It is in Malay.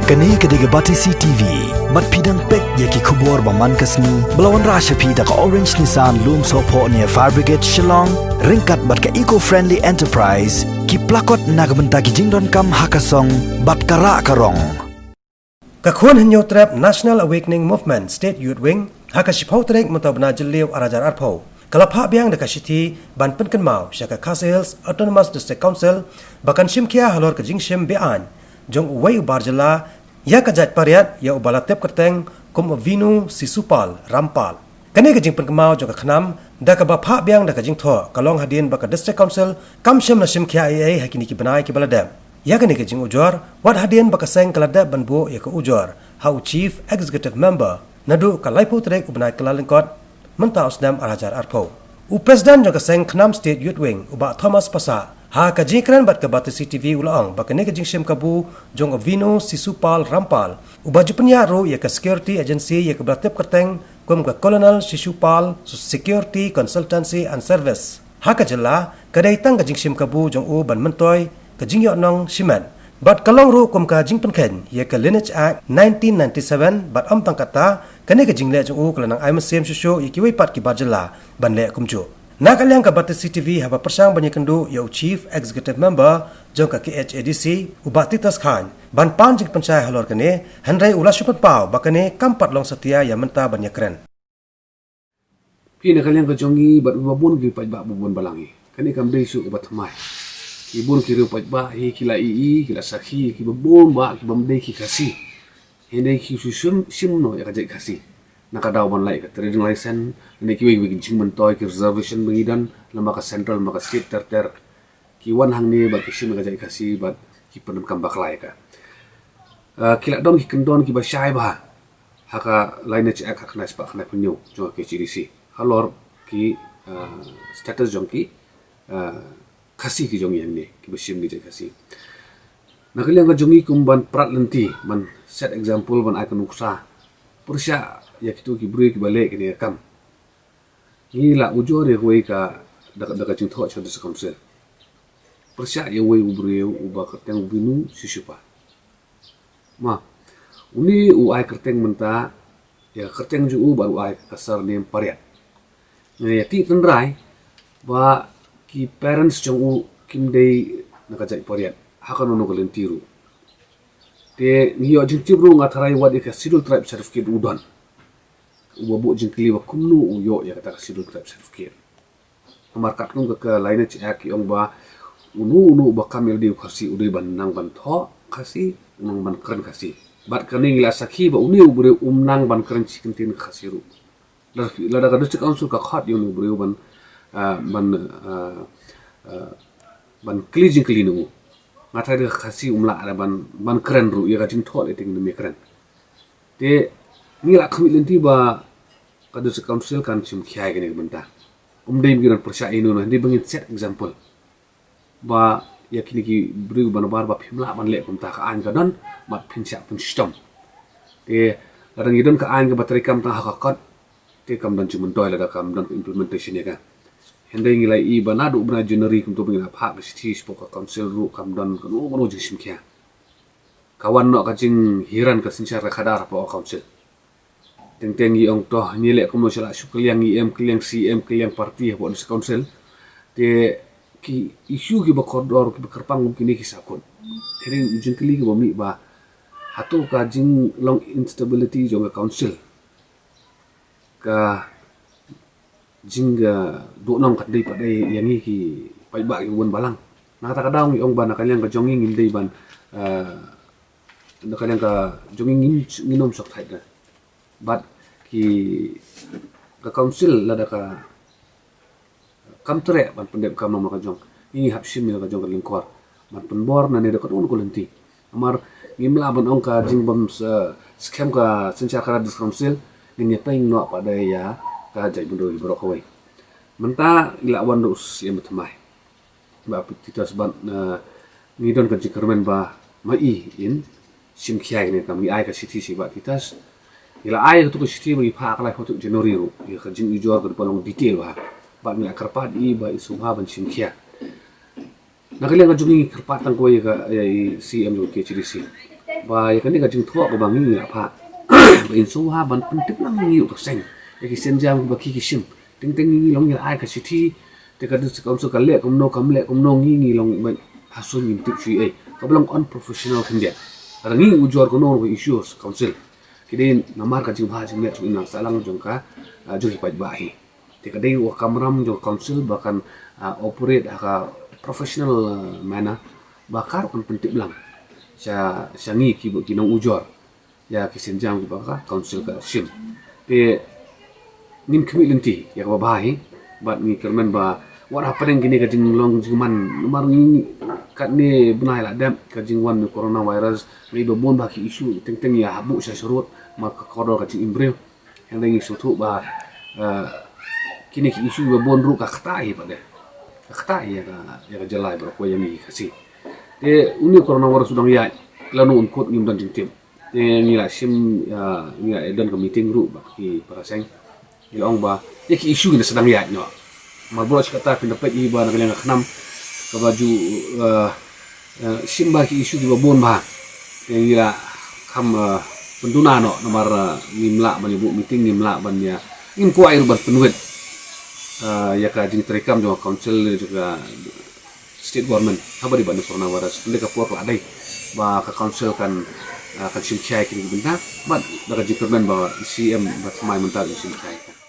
Kani kediga bati CTV, mat pidang pek yaki kubur baman kasni, belawan rasha pida ka Orange Nissan Loom Sopo near Fire Brigade Shillong, ringkat bat ka eco-friendly enterprise, ki plakot nagbenta ki jingdon kam hakasong, bat kara karong. Kakuan henyo trap National Awakening Movement State Youth Wing, hakashipau trek mutabna jeliw arajar arpau. Kalapha biang de kashiti ban penken mau syaka Khasi Hills Autonomous District Council bakan shimkia halor ka jingshim bean jong uway ubarjala ya kajat pariat ya ubalatep kerteng kum vinu sisupal rampal kani ka jing penken mau jong ka khnam da ka bapha biang da ka jing tho kalong hadin baka District Council kam shim na shimkia ai hakini ki banai ki baladam ya kani ka jing ujor wat hadin baka seng kalada banbo ya ka ujor how Chief Executive Member nadu ka laipu trek ubnai kalalingkot mentau sedam arajar arpo. Presiden jangka seng Knam State Youth Wing uba Thomas Pasa ha kajingkran bat ke batu CTV ulaang bakane kajing shim kabu jong vino sisupal rampal uba jupenya ro ya ke security agency ya ke blatep kerteng kum ke Colonel Sisupal Security Consultancy and Service ha kajela kadai tang kajing shim kabu jong u ban mentoy kajing yo nong shiman bat kalong ru kum ka jing penken ya ke Lineage Act 1997 bat am tang kata kane ke jingle jong u kelanang ai mesem shushu ya ki wei pat ki bajela ban le kumju na kalyang ka bat CTV haba persang banyak kendu ya Chief Executive Member jong ka KHADC uba Titas Khan ban pan jing pencai halor kane handrai ulas syupat pau bakane kampat long setia ya menta banyak keren pina kalyang ka jongi bat babun ki pat ba bubun balangi kane kam dei su ubat mai ibun kiri pat ba hi kila kila sakhi ki babun ba ki bamdei ki kasi hende ki susum simno ya kajai kasi nakadaw ban lai ka trading license ne ki wi jing man toy ki reservation bangidan lama ka central lama ka state ter ki wan hang ne ba ki sim kajai kasi ba ki penam kam bak lai ka kila don ki kendon ki ba shai ba haka Lineage Act hak nas pa khna punyo jo ke CDC halor ki status jong ki kasi ki jong yan ne ki ba sim ni jai kasi nakaliang ka jongi kumban prat lenti man set example ban akan uksa persya ya kitu ki bri ki bale ki kam ni la ujore huai ka daga jing tho chod sakam se persya ya wei ubri uba kerteng binu sisupa ma uni u ai kerteng menta ya kerteng ju u baru ai kasar nem pariat ya ti tendrai ba ki parents jong u kim dei nakajai pariat hakan ono kalen tiru te niyo jingtibru ngatarai wadi ka sidul tribe certificate udan ubabu jingkli wa kumnu uyo ya kata sidul tribe certificate markat nung ke Lineage Act yang ba unu ba kamil di kasi udai banang ban tho kasi nang ban keren kasi bat kaning la sakhi ba uni ubure umnang ban keren chikintin khasiru la da District Council ka khat yo ubure ban kli jingkli nu ngatai de khasi umla ada ban keren ru ya kajing thol eting demi keren te ngila khamit lenti ba kadu se council kan sim khiai gene benta dei giran persya inu na di bangit set example ba yakini ki bru ban bar ba phimla ban le kum ta ka an ka don mat phinsya pun system te ladang idon ka an ka bateri kam ta hakakat te kam dan cuman toy la kam dan implementation ya ka hendai ngilai I banadu bna January kum to bingna phak city spoka council ru kam dan kan ono jisim kya kawan no kajing hiran ka sinchar ka khadar pa council teng ong to ni le kum sala sukliang em kliang CM kliang parti pa di council te ki issue ki ba kodor ki kerpang kini ki sakon tering ujung kali ki bomi ba hatu kajing long instability jong council ka jingga do nom kat dei padai yang ki pai ba ki won balang na kata kadang ong ban kalian ka jonging ngin dei ban na kalian ka jonging nginom sok thai da but ki ka council la da ka kam tre ban pendep kam nom ka jong ini hapsim ka jong ka lingkor ban penbor na ne da ka un ko lenti amar ngimla ban ong ka jing bam scam ka sencha ka dis council ni peng no padai ya ka jai bundo ibrok hoi menta ila wan dus yang betamai ba titas ban ni don ka jikermen ba mai in sim khiai ne kam ni ai ka city si ba titas ila ai tu ko city bagi pha kala foto January ru ya ka jing ijor ka palong detail ba ni karpat I ba isumha ban sim khia nakaliang ka jungi karpatan ko ya CM jo ke CDC ba ya kan ni ka jing thua ko bangi la pha ba in so ha ban tip lang ngi to seng ya ki sen jam ba ki sim ting ting ngi long ya ai ka si thi te ka du kom so ka le kom no ngi long ba ha so ngi tip fi ai ka blang unprofessional kan dia ada ngi ujor ko no ko issues council kidin namar ka jing ba jing le ina salang jong ka jo hi paj ba hi te ka dei wa kamram jo council bahkan operate ka professional manner bakar kon pentip lang sa ngi ki bo kinong ujor ya kisin jam ki baka council ka sim pe nim community ya ka bahi bat ni kerman ba what happening gini ka jing long jing man mar ni kat ni bunai la dam ka jing wan coronavirus ni do bon ba ki issue teng teng ya habu sa surut ma ka kodor ka jing imbreu yang dengi sutu ba kini ki issue ba bon ru ka khatai ba de khatai ya ka jalai ba ko yang ni kasi te uni coronavirus sudang ya lanu unkut ngim dan tim te ngira sim ngira edan ke meeting ru ba ki paraseng ilong ba ki issue ni sedang ya nyo marbro kata pindapat iba na kalian khnam ka baju sim ba ki issue di babon ba te ngira kam penduna no nomor nimla ban ibu meeting nimla ban ya ngim ko air ban penuit ya ka jing terekam jo council juga state government haba di bani coronavirus ndek ka puak la dai ba ka council kan sim chai kini benda bat daga jikerman ba CM bat mai mental sim chai